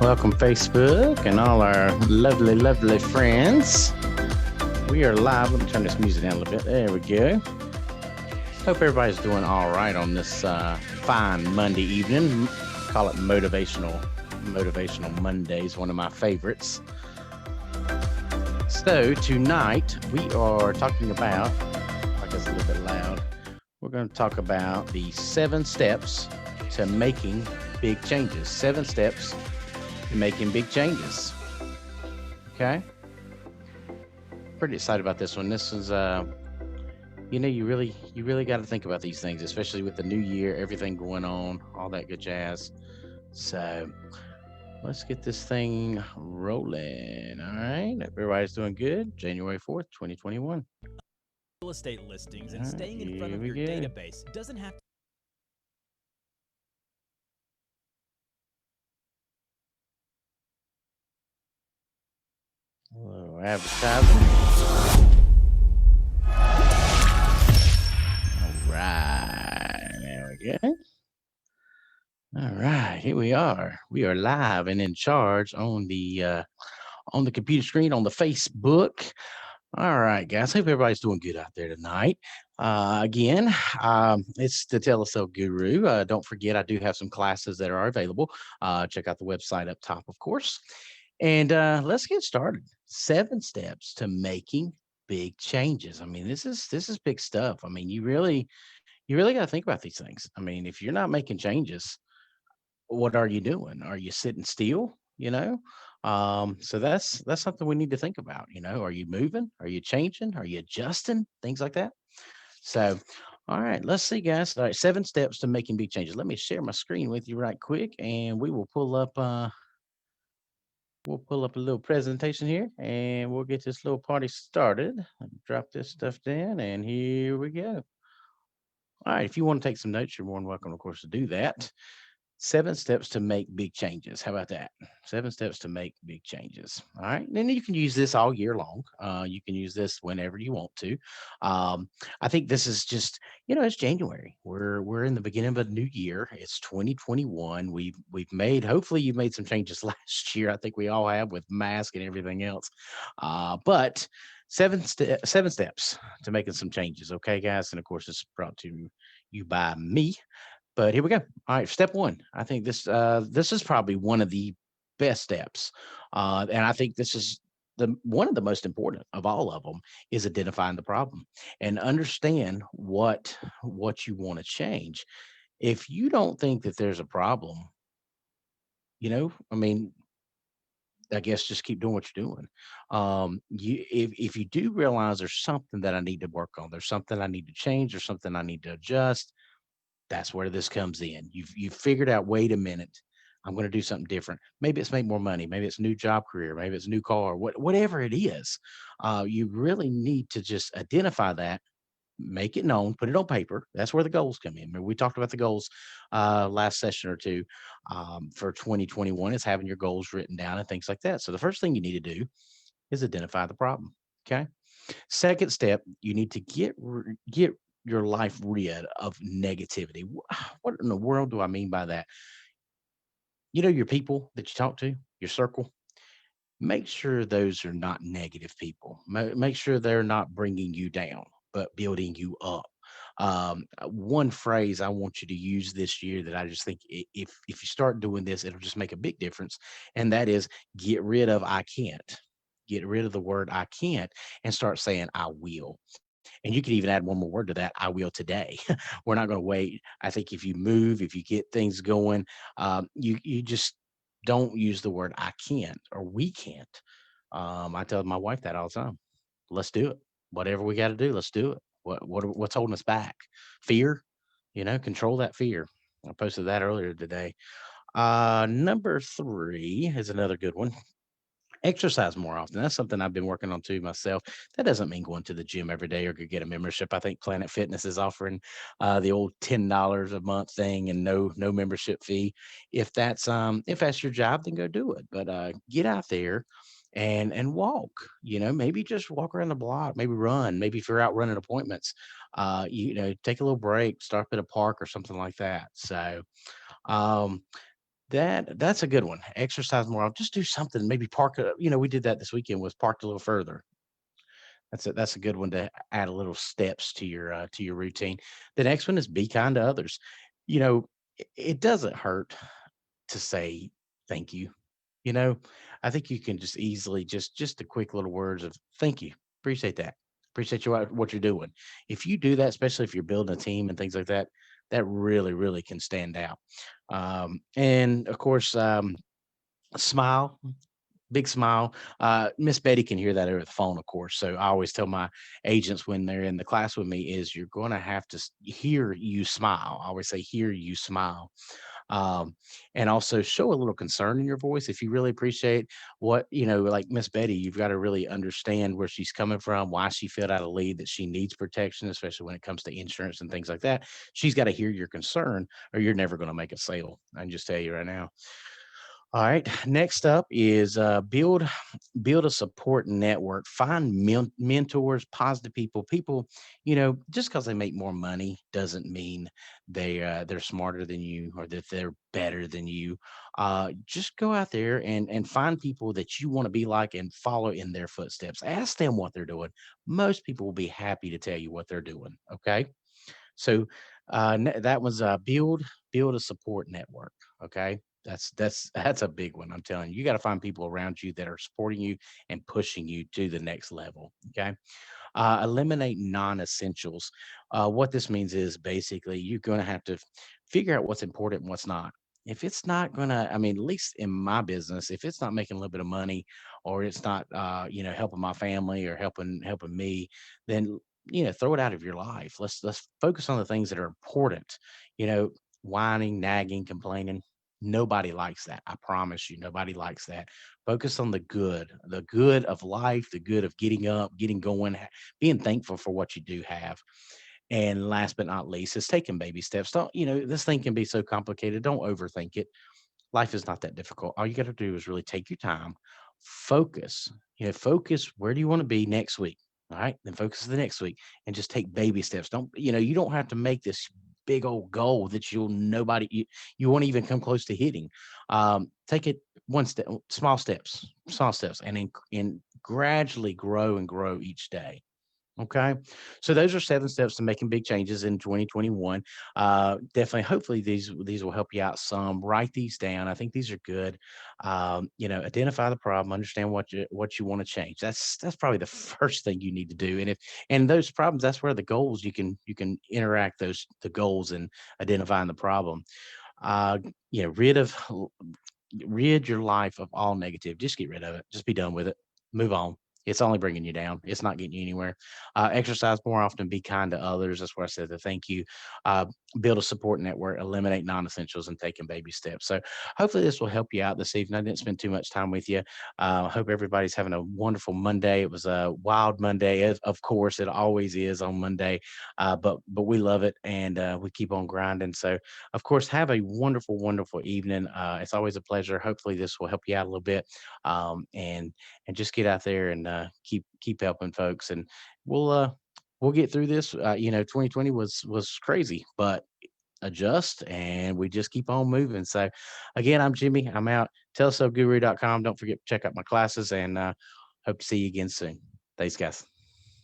welcome Facebook and all our lovely, lovely friends. We are live. Let me turn this music down a little bit. There we go. Hope everybody's doing all right on this fine Monday evening. Call it motivational Mondays, one of my favorites. So tonight we are talking about, like it's a little bit loud, we're going to talk about the 7 steps to making big changes. 7 steps to making big changes. Okay. Pretty excited about this one. This is, you really got to think about these things, especially with the new year, everything going on, all that good jazz. So let's get this thing rolling. All right. Everybody's doing good. January 4th, 2021. Real estate listings and staying in front of your database doesn't have to. Hello, advertising. All right. There we go. All right, here we are. We are live and in charge on the computer screen on the Facebook. All right, guys. Hope everybody's doing good out there tonight. Again, it's the Telesales Guru. Don't forget, I do have some classes that are available. Check out the website up top, of course. And let's get started. 7 steps to making big changes. I mean, this is big stuff. I mean, you really got to think about these things. I mean, if you're not making changes, what are you doing? Are you sitting still? So that's something we need to think about. Are you moving? Are you changing? Are you adjusting? Things like that. So, all right, let's see, guys. All right, 7 steps to making big changes. Let me share my screen with you right quick, and we will pull up. We'll pull up a little presentation here, and we'll get this little party started. Drop this stuff down, and here we go. All right, if you want to take some notes, you're more than welcome, of course, to do that. 7 steps to make big changes. How about that? 7 steps to make big changes. All right. And then you can use this all year long. You can use this whenever you want to. I think this is just, it's January. We're in the beginning of a new year. It's 2021. We've made, hopefully you made some changes last year. I think we all have with mask and everything else. But 7 steps to making some changes. Okay, guys. And of course, it's brought to you by me. But here we go. All right, step 1. I think this is probably one of the best steps, and I think this is one of the most important of all of them is identifying the problem and understand what you want to change. If you don't think that there's a problem, I mean, I guess just keep doing what you're doing. If you do realize there's something that I need to work on, there's something I need to change, there's something I need to adjust, that's where this comes in. You've figured out, wait a minute, I'm going to do something different. Maybe it's make more money. Maybe it's new job career. Maybe it's a new car. Whatever it is, you really need to just identify that, make it known, put it on paper. That's where the goals come in. Remember, we talked about the goals last session or two for 2021 is having your goals written down and things like that. So the first thing you need to do is identify the problem. Okay. Second step, you need to get your life rid of negativity. What in the world do I mean by that? Your people that you talk to, your circle, make sure those are not negative people. Make sure they're not bringing you down, but building you up. One phrase I want you to use this year that I just think if you start doing this, it'll just make a big difference. And that is get rid of I can't. Get rid of the word I can't and start saying I will. And you could even add one more word to that. I will today. We're not going to wait. I think if you move, if you get things going, you just don't use the word I can't or we can't. I tell my wife that all the time. Let's do it. Whatever we got to do, let's do it. What's holding us back? Fear, control that fear. I posted that earlier today. Number 3 is another good one. Exercise more often. That's something I've been working on too myself. That doesn't mean going to the gym every day or could get a membership. I think Planet Fitness is offering the old $10 a month thing and no membership fee. If that's your job, then go do it. But get out there and walk. Maybe just walk around the block. Maybe run. Maybe if you're out running appointments, take a little break. Stop at a park or something like that. So. That's a good one. Exercise more. I'll just do something. Maybe park. We did that this weekend. Was parked a little further. That's a good one to add a little steps to your routine. The next one is be kind to others. You know, it doesn't hurt to say thank you. You know, I think you can just easily just the quick little words of thank you, appreciate that, appreciate you what you're doing. If you do that, especially if you're building a team and things like that, that really can stand out. And of course, smile, big smile. Miss Betty can hear that over the phone, of course. So I always tell my agents when they're in the class with me is you're going to have to hear you smile. I always say hear you smile, um, and also show a little concern in your voice if you really appreciate what like Miss Betty. You've got to really understand where she's coming from, why she filled out a lead, that she needs protection, especially when it comes to insurance and things like that. She's got to hear your concern, or you're never going to make a sale. I can just tell you right now. All right. Next up is build a support network. Find mentors, positive people. People, just because they make more money doesn't mean they're smarter than you or that they're better than you. Just go out there and find people that you want to be like and follow in their footsteps. Ask them what they're doing. Most people will be happy to tell you what they're doing. Okay. So that was build a support network. Okay, that's a big one. I'm telling you, you got to find people around you that are supporting you and pushing you to the next level. Okay, eliminate non-essentials. What this means is basically you're going to have to figure out what's important and what's not. If it's not going to, I mean, at least in my business, if it's not making a little bit of money or it's not, helping my family or helping me, then throw it out of your life. Let's focus on the things that are important. You know, whining, nagging, complaining. Nobody likes that. I promise you, nobody likes that. Focus on the good of life, the good of getting up, getting going, being thankful for what you do have. And last but not least is taking baby steps. Don't, this thing can be so complicated. Don't overthink it. Life is not that difficult. All you got to do is really take your time, focus, focus. Where do you want to be next week? All right. Then focus the next week and just take baby steps. You don't have to make this big old goal that you won't even come close to hitting. Take it one step, small steps, and gradually grow and grow each day. Okay. So those are 7 steps to making big changes in 2021. Definitely, hopefully these will help you out some. Write these down. I think these are good. Identify the problem, understand what you want to change. That's probably the first thing you need to do. And those problems, that's where the goals you can interact the goals and identifying the problem. Uh, you know, rid of rid your life of all negative. Just get rid of it. Just be done with it. Move on. It's only bringing you down. It's not getting you anywhere. Exercise more often. Be kind to others. That's where I said the thank you. Uh, Build a support network. Eliminate non-essentials and taking baby steps. So hopefully this will help you out this evening. I didn't spend too much time with you. Hope everybody's having a wonderful Monday. It was a wild Monday, of course. It always is on Monday, but we love it and we keep on grinding. So of course, have a wonderful evening. It's always a pleasure. Hopefully, this will help you out a little bit, and just get out there and keep helping folks. And we'll uh, we'll get through this. 2020 was crazy, but adjust and we just keep on moving. So, again, I'm Jimmy. I'm out. Telesales Guru.com. Don't forget to check out my classes and hope to see you again soon. Thanks, guys.